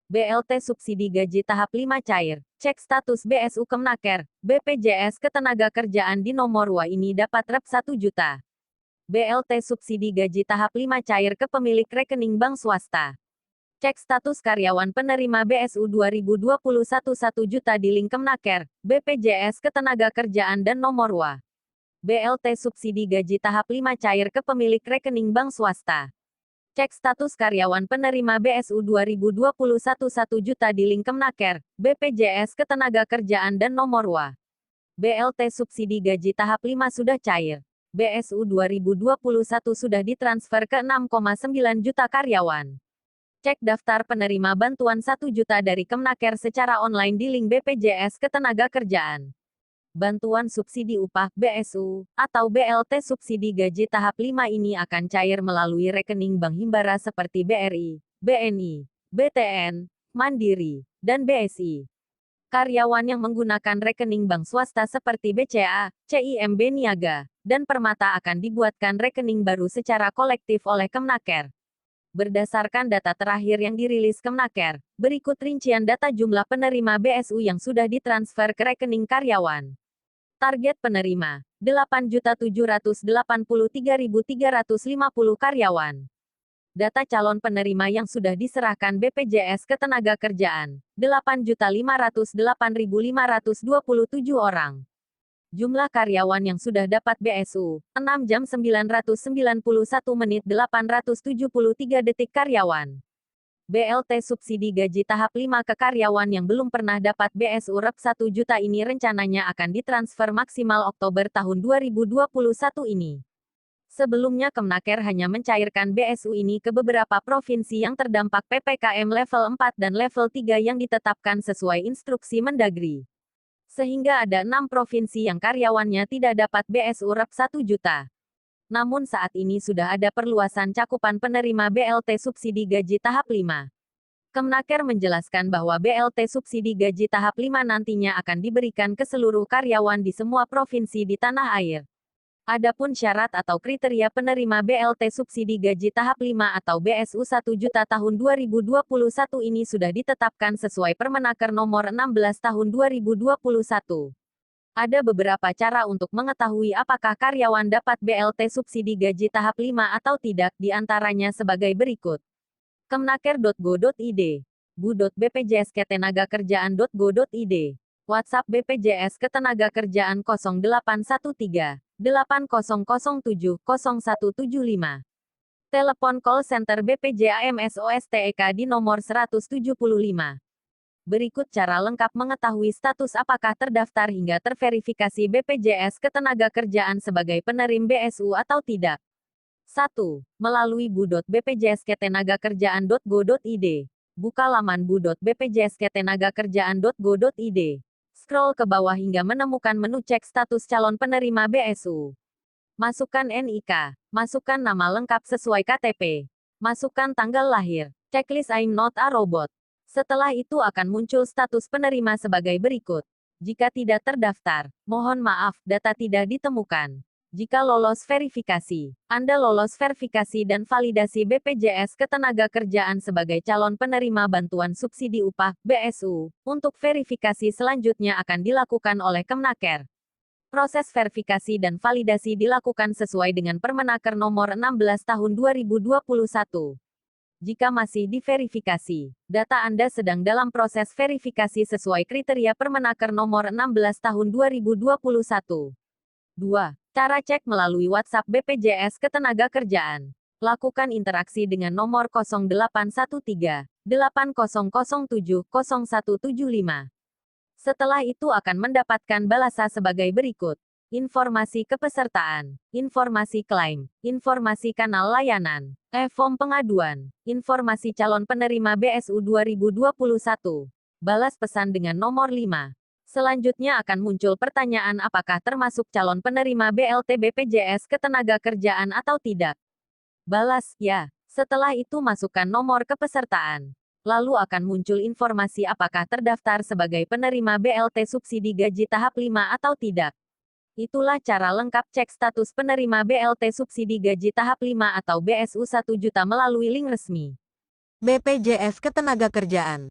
BLT subsidi gaji tahap 5 cair. Cek status BSU Kemnaker, BPJS Ketenagakerjaan di nomor WA ini dapat Rp 1 juta. BLT subsidi gaji tahap 5 cair ke pemilik rekening bank swasta. Cek status karyawan penerima BSU 2021 1 juta di link Kemnaker, BPJS Ketenagakerjaan dan nomor WA. BLT subsidi gaji tahap 5 cair ke pemilik rekening bank swasta. Cek status karyawan penerima BSU 2021 1 juta di link Kemnaker, BPJS Ketenagakerjaan dan nomor WA. BLT subsidi gaji tahap 5 sudah cair. BSU 2021 sudah ditransfer ke 6,9 juta karyawan. Cek daftar penerima bantuan 1 juta dari Kemnaker secara online di link BPJS Ketenagakerjaan. Bantuan subsidi upah BSU atau BLT subsidi gaji tahap 5 ini akan cair melalui rekening bank himbara seperti BRI, BNI, BTN, Mandiri, dan BSI. Karyawan yang menggunakan rekening bank swasta seperti BCA, CIMB Niaga, dan Permata akan dibuatkan rekening baru secara kolektif oleh Kemnaker. Berdasarkan data terakhir yang dirilis Kemnaker, berikut rincian data jumlah penerima BSU yang sudah ditransfer ke rekening karyawan. Target penerima, 8.783.350 karyawan. Data calon penerima yang sudah diserahkan BPJS Ketenagakerjaan, 8.508.527 orang. Jumlah karyawan yang sudah dapat BSU, 6 jam 991 menit 873 detik karyawan. BLT subsidi gaji tahap 5 ke karyawan yang belum pernah dapat BSU Rp 1 juta ini rencananya akan ditransfer maksimal Oktober tahun 2021 ini. Sebelumnya Kemnaker hanya mencairkan BSU ini ke beberapa provinsi yang terdampak PPKM level 4 dan level 3 yang ditetapkan sesuai instruksi Mendagri. Sehingga ada 6 provinsi yang karyawannya tidak dapat BSU Rp 1 juta. Namun saat ini sudah ada perluasan cakupan penerima BLT subsidi gaji tahap 5. Kemnaker menjelaskan bahwa BLT subsidi gaji tahap 5 nantinya akan diberikan ke seluruh karyawan di semua provinsi di tanah air. Adapun syarat atau kriteria penerima BLT subsidi gaji tahap 5 atau BSU 1 juta tahun 2021 ini sudah ditetapkan sesuai Permenaker nomor 16 tahun 2021. Ada beberapa cara untuk mengetahui apakah karyawan dapat BLT subsidi gaji tahap 5 atau tidak, diantaranya sebagai berikut. Kemnaker.go.id, bu.bpjsketenagakerjaan.go.id, WhatsApp BPJS Ketenagakerjaan 0813 8007 0175. Telepon call center BPJAMSOSTEK di nomor 175. Berikut cara lengkap mengetahui status apakah terdaftar hingga terverifikasi BPJS Ketenagakerjaan sebagai penerima BSU atau tidak. 1. Melalui bu.bpjsketenagakerjaan.go.id. Buka laman bu.bpjsketenagakerjaan.go.id. Scroll ke bawah hingga menemukan menu cek status calon penerima BSU. Masukkan NIK. Masukkan nama lengkap sesuai KTP. Masukkan tanggal lahir. Checklist I'm not a robot. Setelah itu akan muncul status penerima sebagai berikut. Jika tidak terdaftar, mohon maaf, data tidak ditemukan. Jika lolos verifikasi, Anda lolos verifikasi dan validasi BPJS Ketenagakerjaan sebagai calon penerima bantuan subsidi upah (BSU). Untuk verifikasi selanjutnya akan dilakukan oleh Kemnaker. Proses verifikasi dan validasi dilakukan sesuai dengan Permenaker nomor 16 tahun 2021. Jika masih diverifikasi, data Anda sedang dalam proses verifikasi sesuai kriteria Permenaker nomor 16 tahun 2021. 2. Cara cek melalui WhatsApp BPJS Ketenagakerjaan. Lakukan interaksi dengan nomor 0813 8007 0175. Setelah itu akan mendapatkan balasan sebagai berikut. Informasi kepesertaan, informasi klaim, informasi kanal layanan, form pengaduan, informasi calon penerima BSU 2021. Balas pesan dengan nomor 5. Selanjutnya akan muncul pertanyaan apakah termasuk calon penerima BLT BPJS Ketenagakerjaan atau tidak. Balas, ya. Setelah itu masukkan nomor kepesertaan. Lalu akan muncul informasi apakah terdaftar sebagai penerima BLT subsidi gaji tahap 5 atau tidak. Itulah cara lengkap cek status penerima BLT subsidi gaji tahap 5 atau BSU 1 juta melalui link resmi. BPJS Ketenagakerjaan.